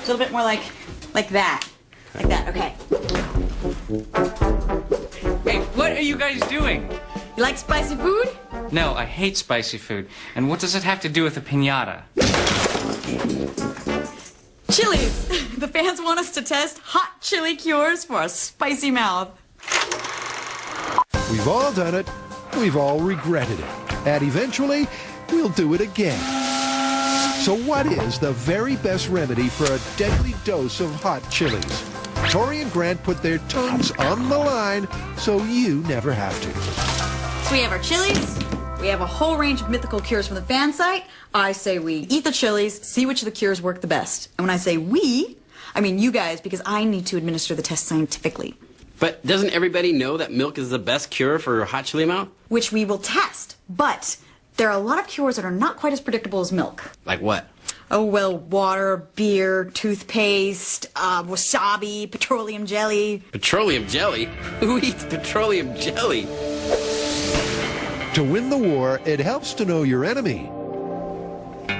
little bit more like that. Like that, okay. Hey, what are you guys doing? You like spicy food? No, I hate spicy food. And what does it have to do with a piñata? Chilies. The fans want us to test hot chili cures for a spicy mouth. We've all done it. We've all regretted it. And eventually, we'll do it again. So what is the very best remedy for a deadly dose of hot chilies? Tori and Grant put their tongues on the line so you never have to. So we have our chilies. We have a whole range of mythical cures from the fan site. I say we eat the chilies, see which of the cures work the best. And when I say we, I mean you guys, because I need to administer the test scientifically. But doesn't everybody know that milk is the best cure for hot chili mouth? Which we will test. But there are a lot of cures that are not quite as predictable as milk. Like what? Oh, well, water, beer, toothpaste, wasabi, petroleum jelly. Petroleum jelly? Who eats petroleum jelly? To win the war, it helps to know your enemy.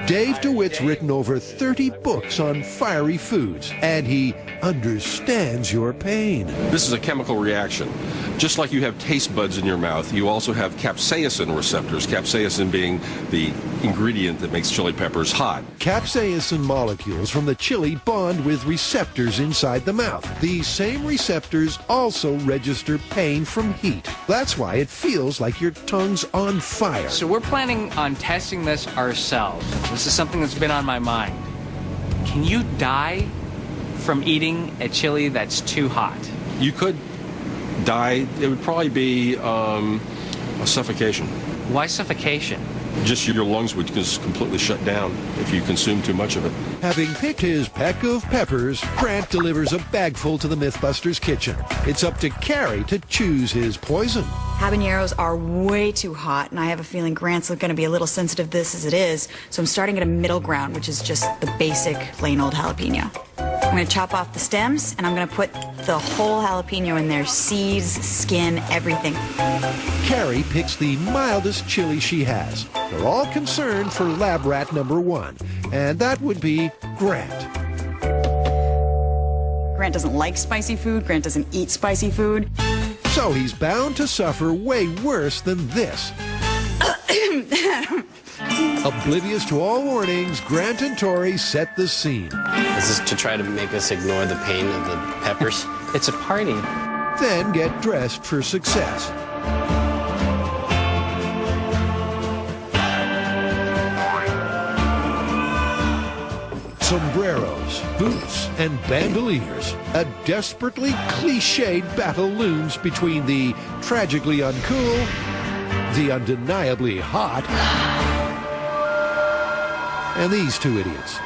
Dave DeWitt's written over 30 books on fiery foods, and he understands your pain. This is a chemical reaction. Just like you have taste buds in your mouth, you also have capsaicin receptors, capsaicin being the ingredient that makes chili peppers hot. Capsaicin molecules from the chili bond with receptors inside the mouth. These same receptors also register pain from heat. That's why it feels like your tongue's on fire. So we're planning on testing this ourselves. This is something that's been on my mind. Can you die from eating a chili that's too hot? You could die. It would probably be a suffocation. Why suffocation? Just your lungs would just completely shut down if you consume too much of it. Having picked his peck of peppers, Grant delivers a bagful to the Mythbusters kitchen. It's up to Kari to choose his poison. Habaneros are way too hot, and I have a feeling Grant's going to be a little sensitive to this as it is, so I'm starting at a middle ground, which is just the basic plain old jalapeno. I'm going to chop off the stems, and I'm going to put the whole jalapeno in there, seeds, skin, everything. Kari picks the mildest chili she has. They're all concerned for lab rat number 1, and that would be Grant. Grant doesn't like spicy food. Grant doesn't eat spicy food. So he's bound to suffer way worse than this. Oblivious to all warnings, Grant and Tori set the scene. Is this to try to make us ignore the pain of the peppers? It's a party. Then get dressed for success. Sombreros, boots, and bandoliers. A desperately cliched battle looms between the tragically uncool, the undeniably hot, and these two idiots.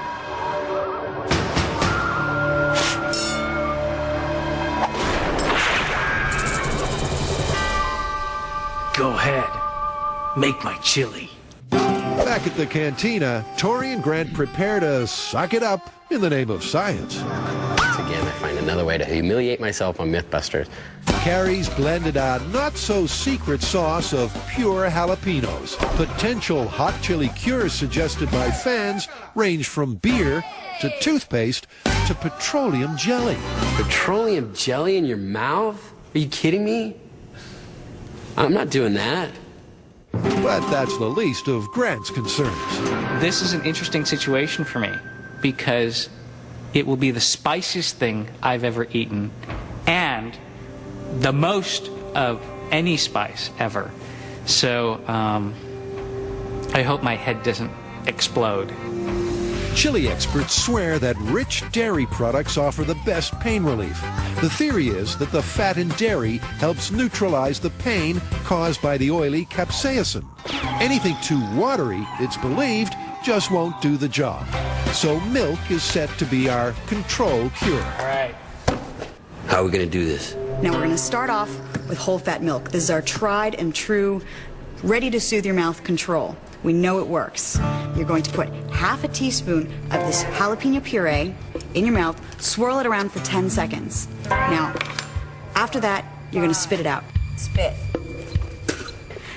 Go ahead. Make my chili. Back at the cantina, Tori and Grant prepare to suck it up in the name of science. Once again, I find another way to humiliate myself on Mythbusters. Kari's blended a not-so-secret sauce of pure jalapenos. Potential hot chili cures suggested by fans range from beer to toothpaste to petroleum jelly. Petroleum jelly in your mouth? Are you kidding me? I'm not doing that. But that's the least of Grant's concerns. This is an interesting situation for me because it will be the spiciest thing I've ever eaten and the most of any spice ever. So I hope my head doesn't explode. Chili experts swear that rich dairy products offer the best pain relief. The theory is that the fat in dairy helps neutralize the pain caused by the oily capsaicin. Anything too watery, it's believed, just won't do the job. So milk is set to be our control cure. All right. How are we going to do this? Now we're going to start off with whole fat milk. This is our tried and true, ready to soothe your mouth control. We know it works. You're going to put half a teaspoon of this jalapeno puree in your mouth, swirl it around for 10 seconds. Now, after that, you're going to spit it out. Spit.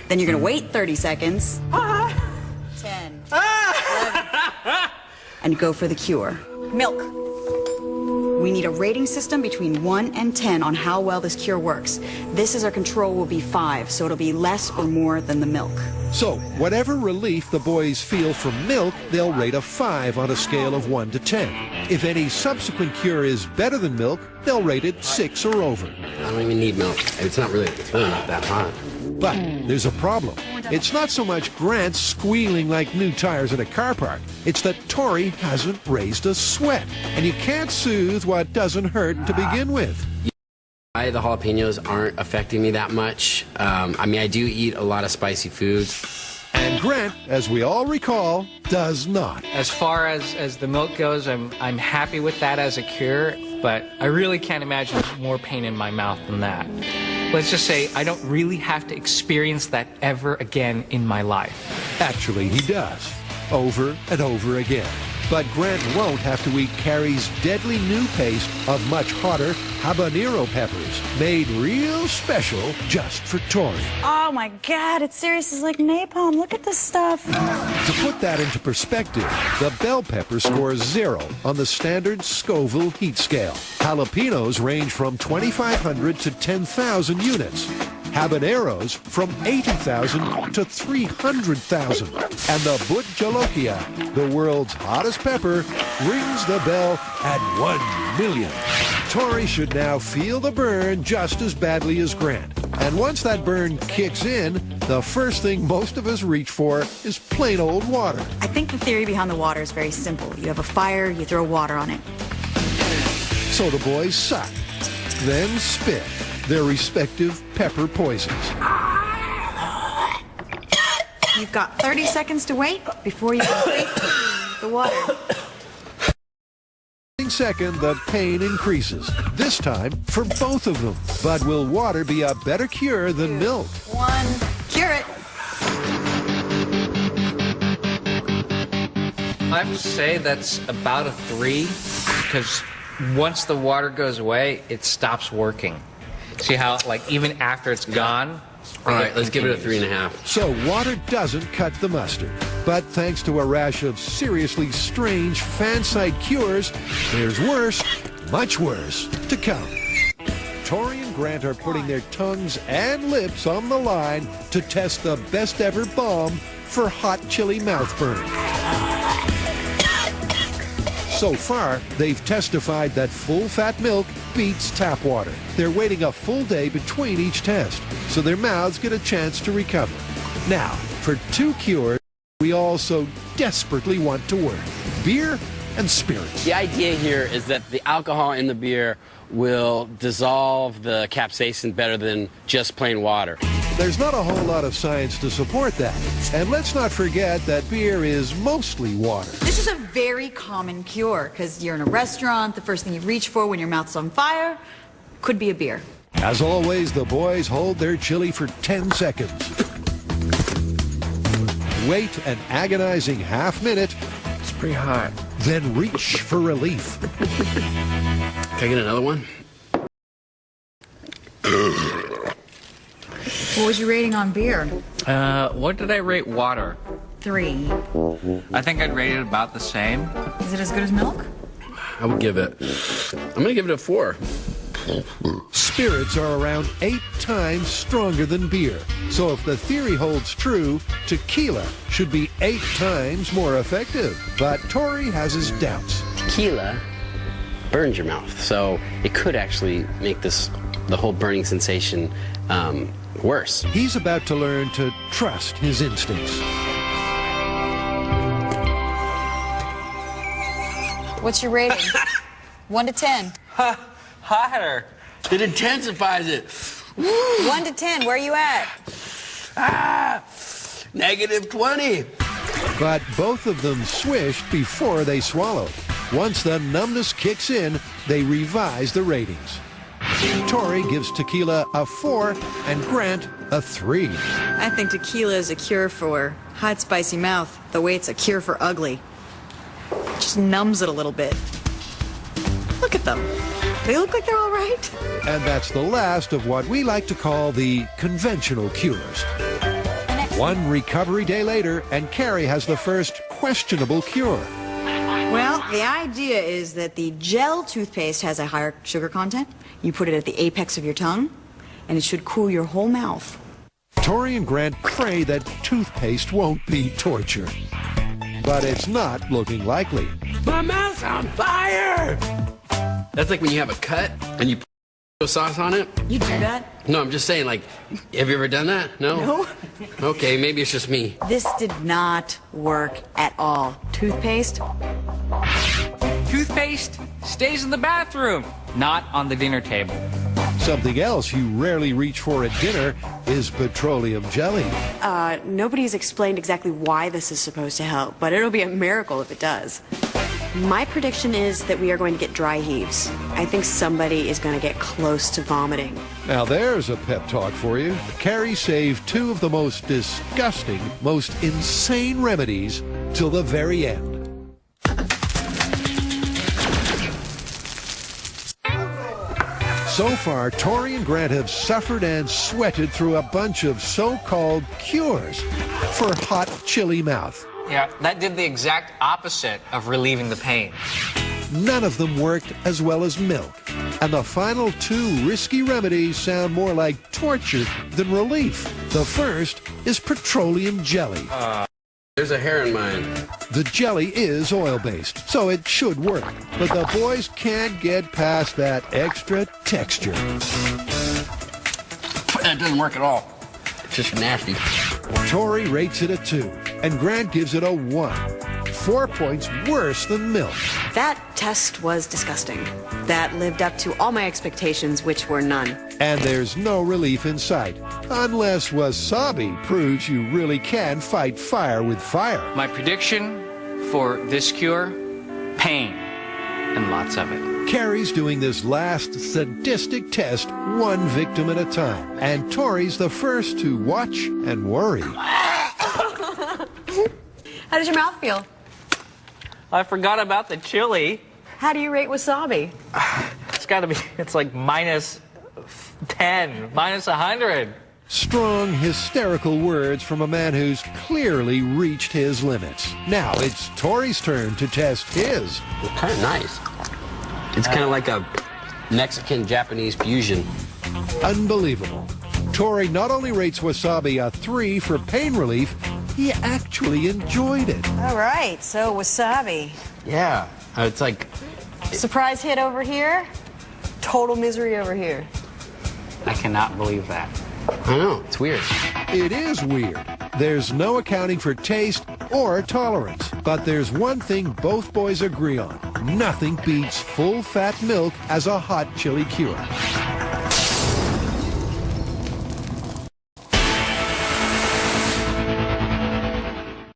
Then you're going to wait 30 seconds. 10. 11, and go for the cure. Milk. We need a rating system between 1 and 10 on how well this cure works. This is our control will be 5, so it'll be less or more than the milk. So, whatever relief the boys feel from milk, they'll rate a 5 on a scale of 1 to 10. If any subsequent cure is better than milk, they'll rate it 6 or over. I don't even need milk. It's really not that hot. But there's a problem. It's not so much Grant squealing like new tires at a car park. It's that Tori hasn't raised a sweat. And you can't soothe what doesn't hurt to begin with. The jalapenos aren't affecting me that much. I mean, I do eat a lot of spicy foods. And Grant, as we all recall, does not. As far as the milk goes, I'm happy with that as a cure, but I really can't imagine more pain in my mouth than that. Let's just say I don't really have to experience that ever again in my life. Actually, he does. Over and over again. But Grant won't have to eat Kari's deadly new paste of much hotter habanero peppers, made real special just for Tori. Oh my God, it seriously is like napalm. Look at this stuff. To put that into perspective, the bell pepper scores 0 on the standard Scoville heat scale. Jalapenos range from 2,500 to 10,000 units. Habaneros from 80,000 to 300,000. And the Butjalokia, the world's hottest pepper, rings the bell at 1 million. Tori should now feel the burn just as badly as Grant. And once that burn kicks in, the first thing most of us reach for is plain old water. I think the theory behind the water is very simple. You have a fire, you throw water on it. So the boys suck, then spit their respective pepper poisons. You've got 30 seconds to wait before you complete the water. Second, the pain increases, this time for both of them. But will water be a better cure than milk? 1, cure it. I have to say that's about a 3, because once the water goes away, it stops working. See how, like, even after it's gone? All right, let's give it a 3.5. So water doesn't cut the mustard. But thanks to a rash of seriously strange fan-site cures, there's worse, much worse, to come. Tori and Grant are putting their tongues and lips on the line to test the best ever balm for hot, chilly mouth burning. So far, they've testified that full-fat milk beats tap water. They're waiting a full day between each test, so their mouths get a chance to recover. Now, for 2 cures we all so desperately want to work: beer and spirits. The idea here is that the alcohol in the beer will dissolve the capsaicin better than just plain water. There's not a whole lot of science to support that. And let's not forget that beer is mostly water. This is a very common cure, because you're in a restaurant, the first thing you reach for when your mouth's on fire could be a beer. As always, the boys hold their chili for 10 seconds. Wait an agonizing half-minute. It's pretty hot. Then reach for relief. Can I get another one? What was your rating on beer? What did I rate water? 3. I think I'd rate it about the same. Is it as good as milk? I'm going to give it a 4. Spirits are around 8 times stronger than beer. So if the theory holds true, tequila should be 8 times more effective. But Tori has his doubts. Tequila burns your mouth, so it could actually make the whole burning sensation worse. He's about to learn to trust his instincts. What's your rating? 1 to 10. Hotter. It intensifies it. 1 to 10, where are you at? -20. But both of them swished before they swallowed. Once the numbness kicks in, they revise the ratings. Tori gives tequila a 4 and Grant a 3. I think tequila is a cure for hot, spicy mouth, the way it's a cure for ugly. It just numbs it a little bit. Look at them. They look like they're all right. And that's the last of what we like to call the conventional cures. 1 recovery day later, and Kari has the first questionable cure. Well, the idea is that the gel toothpaste has a higher sugar content. You put it at the apex of your tongue, and it should cool your whole mouth. Tori and Grant pray that toothpaste won't be torture. But it's not looking likely. My mouth's on fire! That's like when you have a cut and you put sauce on it. You do that? No, I'm just saying, like, have you ever done that? No? No. Okay, maybe it's just me. This did not work at all. Toothpaste? Toothpaste stays in the bathroom, not on the dinner table. Something else you rarely reach for at dinner is petroleum jelly. Nobody's explained exactly why this is supposed to help, but it'll be a miracle if it does. My prediction is that we are going to get dry heaves. I think somebody is going to get close to vomiting. Now there's a pep talk for you. Kari saved two of the most disgusting, most insane remedies till the very end. So far, Tori and Grant have suffered and sweated through a bunch of so-called cures for hot, chilly mouth. Yeah, that did the exact opposite of relieving the pain. None of them worked as well as milk. And the final two risky remedies sound more like torture than relief. The first is petroleum jelly. There's a hair in mine. The jelly is oil-based, so it should work. But the boys can't get past that extra texture. That doesn't work at all. It's just nasty. Tori rates it a 2, and Grant gives it a 1. 4 points worse than milk. That test was disgusting. That lived up to all my expectations, which were none. And there's no relief in sight, unless wasabi proves you really can fight fire with fire. My prediction for this cure, pain, and lots of it. Kari's doing this last sadistic test one victim at a time, and Tori's the first to watch and worry. How does your mouth feel? I forgot about the chili. How do you rate wasabi? It's got to be, it's like minus 10, minus 100. Strong, hysterical words from a man who's clearly reached his limits. Now it's Tori's turn to test his. It's kind of nice. It's kind of like a Mexican-Japanese fusion. Unbelievable. Tori not only rates wasabi a 3 for pain relief, he actually enjoyed it. All right, so wasabi. Yeah, it's like... Surprise hit over here, total misery over here. I cannot believe that. I know, it's weird. It is weird. There's no accounting for taste or tolerance. But there's one thing both boys agree on. Nothing beats full-fat milk as a hot chili cure.